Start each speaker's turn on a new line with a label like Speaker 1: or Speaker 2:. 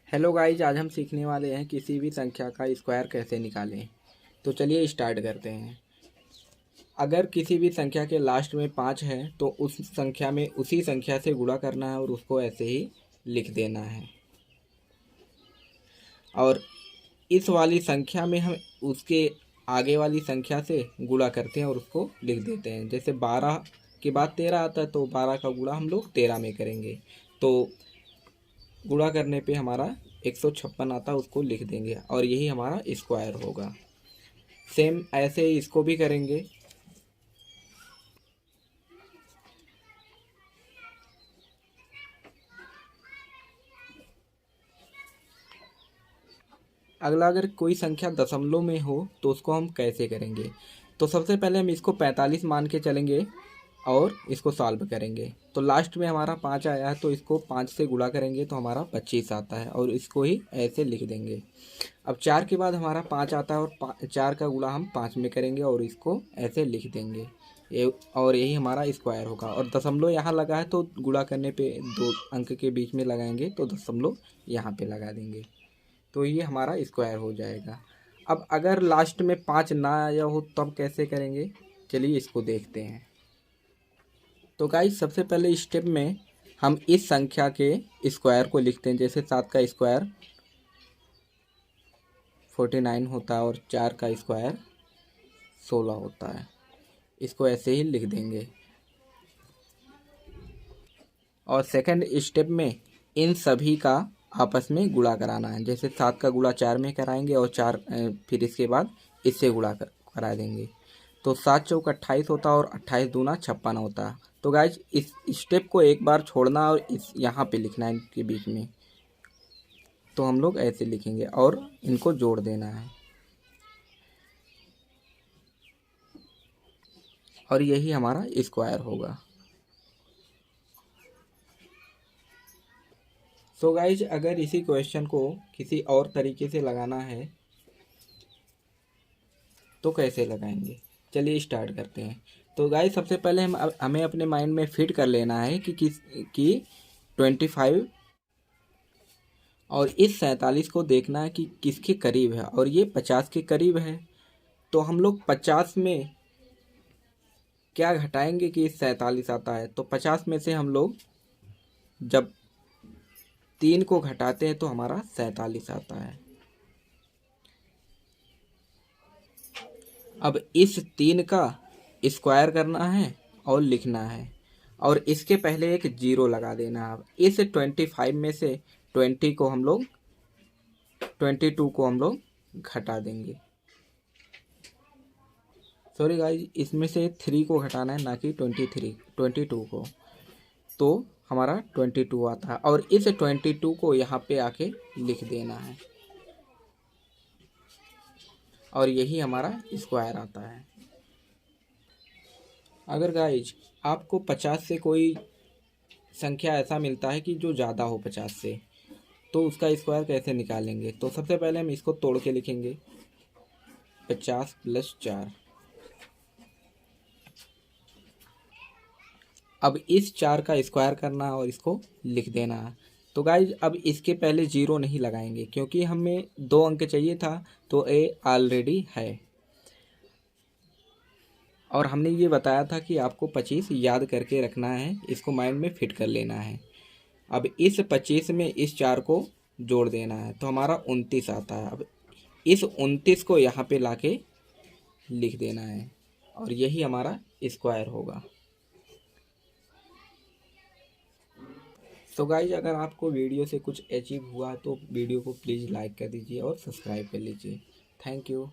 Speaker 1: Hello guys, आज हम सीखने वाले हैं किसी भी संख्या का स्क्वायर कैसे निकालें। तो चलिए स्टार्ट करते हैं। अगर किसी भी संख्या के लास्ट में 5 है तो उस संख्या में उसी संख्या से गुणा करना है और उसको ऐसे ही लिख देना है। और इस वाली संख्या में हम उसके आगे वाली संख्या से गुणा करते हैं और उसको लिख देते हैं। जैसे 12 के बाद 13 आता है तो 12 का गुणा हम लोग 13 में करेंगे। तो गुणा करने पे हमारा 156 आता है, उसको लिख देंगे और यही हमारा स्क्वायर होगा। सेम ऐसे ही इसको भी करेंगे। अगला, अगर कोई संख्या दशमलव में हो तो उसको हम कैसे करेंगे। तो सबसे पहले हम इसको 45 मान के चलेंगे और इसको सॉल्व करेंगे। तो लास्ट में हमारा 5 आया है तो इसको 5 से गुणा करेंगे तो हमारा 25 आता है और इसको ही ऐसे लिख देंगे। अब 4 के बाद हमारा 5 आता है और 4 का गुणा हम 5 में करेंगे और इसको ऐसे लिख देंगे। ये और यही हमारा स्क्वायर होगा। और दशमलव यहाँ लगा है तो गुणा करने पे 2 अंक के बीच में लगाएंगे तो दशमलव यहाँ पे लगा देंगे तो ये हमारा स्क्वायर हो जाएगा। अब अगर लास्ट में 5 ना आया हो तब कैसे करेंगे, चलिए इसको देखते हैं। तो गाइस, सबसे पहले स्टेप में हम इस संख्या के स्क्वायर को लिखते हैं। जैसे 7 का स्क्वायर 49 होता है और 4 का स्क्वायर 16 होता है। इसको ऐसे ही लिख देंगे। और सेकंड स्टेप में इन सभी का आपस में गुणा कराना है। जैसे 7 का गुणा 4 में कराएंगे और 4 फिर इसके बाद इससे गुणा करा देंगे। तो 7 चौक 28 होता है और 28 दूना 56 होता है। तो गाइज, इस स्टेप को एक बार छोड़ना और इस यहाँ पे लिखना है इनके बीच में। तो हम लोग ऐसे लिखेंगे और इनको जोड़ देना है और यही हमारा स्क्वायर होगा। सो गाइज, अगर इसी क्वेश्चन को किसी और तरीके से लगाना है तो कैसे लगाएंगे, चलिए स्टार्ट करते हैं। तो गाइज, सबसे पहले हमें अपने माइंड में फिट कर लेना है कि 25 और इस 47 को देखना है कि किसके करीब है और ये 50 के करीब है। तो हम लोग 50 में क्या घटाएंगे कि 47 आता है। तो 50 में से हम लोग जब 3 को घटाते हैं तो हमारा 47 आता है। अब इस 3 का स्क्वायर करना है और लिखना है और इसके पहले एक 0 लगा देना है। अब इस 25 में से 22 को हम लोग घटा देंगे। सॉरी गाइज, इसमें से 3 को घटाना है, ना कि 22 को। तो हमारा 22 आता है और इस 22 को यहाँ पे आके लिख देना है और यही हमारा स्क्वायर आता है। अगर गाइज आपको 50 से कोई संख्या ऐसा मिलता है कि जो ज़्यादा हो 50 से, तो उसका स्क्वायर कैसे निकालेंगे। तो सबसे पहले हम इसको तोड़ के लिखेंगे 50 + 4। अब इस 4 का स्क्वायर करना है और इसको लिख देना है। तो गाइज, अब इसके पहले 0 नहीं लगाएंगे क्योंकि हमें 2 अंक चाहिए था तो ए ऑलरेडी है। और हमने ये बताया था कि आपको 25 याद करके रखना है, इसको माइंड में फिट कर लेना है। अब इस 25 में इस 4 को जोड़ देना है तो हमारा 29 आता है। अब इस 29 को यहाँ पे लाके लिख देना है और यही हमारा स्क्वायर होगा। तो गाइज, अगर आपको वीडियो से कुछ अचीव हुआ तो वीडियो को प्लीज़ लाइक कर दीजिए और सब्सक्राइब कर लीजिए। Thank you.